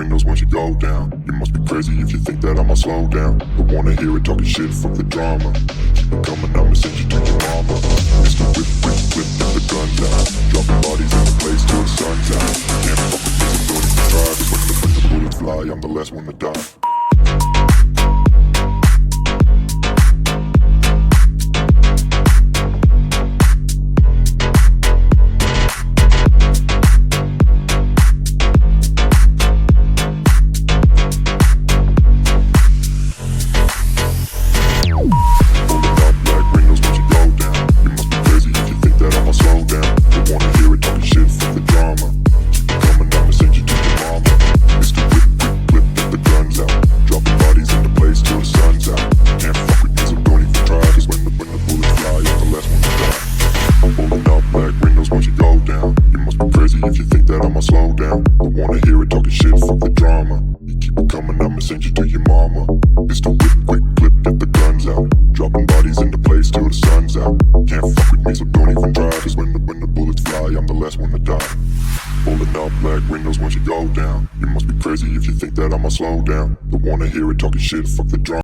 windows once you go down. You must be crazy if you think that I'ma slow down. Don't wanna hear it talking shit, fuck the drama. Keep it coming, I'ma send you to your mama. Mr. Whip, whip, whip, get the guns out. Dropping bodies in the place till the sun's out. Can't fuck with me, so don't even try. Cause when the bullets fly, I'm the last one to die. If you think that I'ma slow down, don't wanna hear it talking shit, fuck the drama. You keep it coming, I'ma send you to your mama. Mr. Whip, quick clip, get the guns out. Dropping bodies into place till the sun's out. Can't fuck with me, so don't even try. Cause when the bullets fly, I'm the last one to die. Pulling up black windows once you go down. You must be crazy if you think that I'ma slow down. Don't wanna hear it talking shit, fuck the drama.